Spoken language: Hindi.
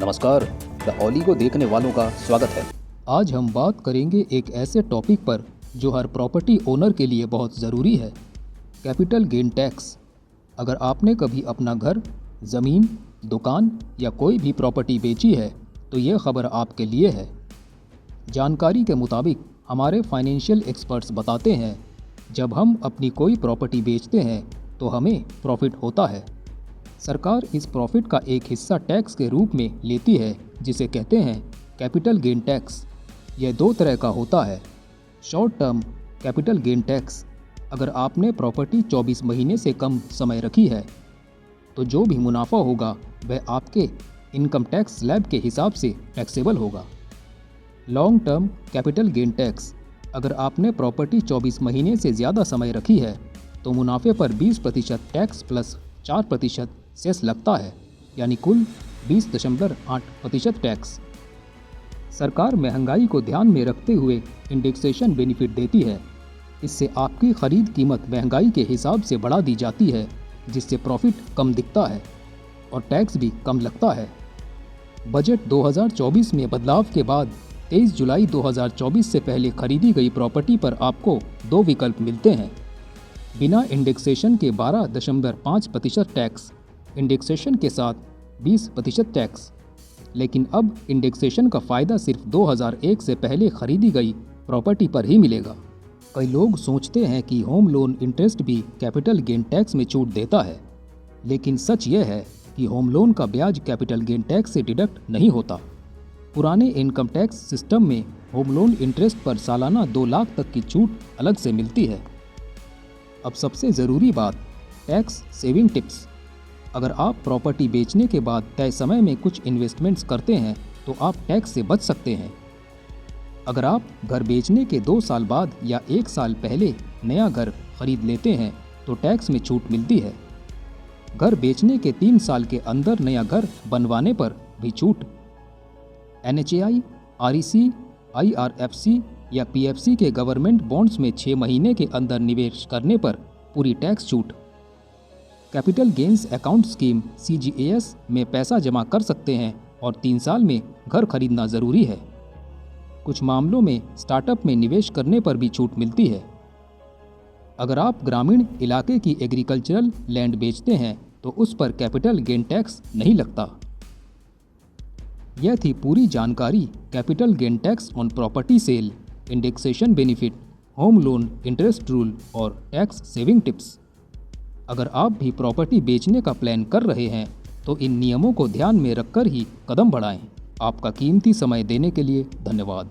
नमस्कार, द ओली को देखने वालों का स्वागत है। आज हम बात करेंगे एक ऐसे टॉपिक पर जो हर प्रॉपर्टी ओनर के लिए बहुत ज़रूरी है, कैपिटल गेन टैक्स। अगर आपने कभी अपना घर, ज़मीन, दुकान या कोई भी प्रॉपर्टी बेची है तो ये खबर आपके लिए है। जानकारी के मुताबिक हमारे फाइनेंशियल एक्सपर्ट्स बताते हैं, जब हम अपनी कोई प्रॉपर्टी बेचते हैं तो हमें प्रॉफिट होता है। सरकार इस प्रॉफिट का एक हिस्सा टैक्स के रूप में लेती है, जिसे कहते हैं कैपिटल गेन टैक्स। यह दो तरह का होता है। Short term capital gain tax, अगर आपने प्रॉपर्टी 24 महीने से कम समय रखी है तो जो भी मुनाफा होगा वह आपके इनकम टैक्स स्लैब के हिसाब से टैक्सेबल होगा। Long term capital gain tax, अगर आपने प्रॉपर्टी 24 महीने से ज़्यादा समय रखी है तो मुनाफे पर 20% टैक्स प्लस 4% सेस लगता है, यानी कुल 20.8% टैक्स। सरकार महंगाई को ध्यान में रखते हुए इंडेक्सेशन बेनिफिट देती है। इससे आपकी खरीद कीमत महंगाई के हिसाब से बढ़ा दी जाती है, जिससे प्रॉफिट कम दिखता है और टैक्स भी कम लगता है। बजट 2024 में बदलाव के बाद 23 जुलाई 2024 से पहले खरीदी गई प्रॉपर्टी पर आपको दो विकल्प मिलते हैं। बिना इंडेक्सेशन के 12.5% टैक्स, इंडेक्सेशन के साथ 20% टैक्स। लेकिन अब इंडेक्सेशन का फ़ायदा सिर्फ 2001 से पहले खरीदी गई प्रॉपर्टी पर ही मिलेगा। कई लोग सोचते हैं कि होम लोन इंटरेस्ट भी कैपिटल गेन टैक्स में छूट देता है, लेकिन सच यह है कि होम लोन का ब्याज कैपिटल गेन टैक्स से डिडक्ट नहीं होता। पुराने इनकम टैक्स सिस्टम में होम लोन इंटरेस्ट पर सालाना 2 लाख तक की छूट अलग से मिलती है। अब सबसे ज़रूरी बात, टैक्स सेविंग टिप्स। अगर आप प्रॉपर्टी बेचने के बाद तय समय में कुछ इन्वेस्टमेंट्स करते हैं तो आप टैक्स से बच सकते हैं। अगर आप घर बेचने के 2 साल बाद या 1 साल पहले नया घर खरीद लेते हैं तो टैक्स में छूट मिलती है। घर बेचने के 3 साल के अंदर नया घर बनवाने पर भी छूट। NHAI, REC, IRFC या PFC के गवर्नमेंट बॉन्ड्स में 6 महीने के अंदर निवेश करने पर पूरी टैक्स छूट। Capital gains account scheme CGAS में पैसा जमा कर सकते हैं और 3 साल में घर खरीदना ज़रूरी है। कुछ मामलों में स्टार्टअप में निवेश करने पर भी छूट मिलती है। अगर आप ग्रामीण इलाके की एग्रीकल्चरल लैंड बेचते हैं तो उस पर कैपिटल गेन टैक्स नहीं लगता। यह थी पूरी जानकारी capital gain tax on property sale, indexation benefit, home loan interest rule और टैक्स सेविंग टिप्स। अगर आप भी प्रॉपर्टी बेचने का प्लान कर रहे हैं तो इन नियमों को ध्यान में रखकर ही कदम बढ़ाएं। आपका कीमती समय देने के लिए धन्यवाद।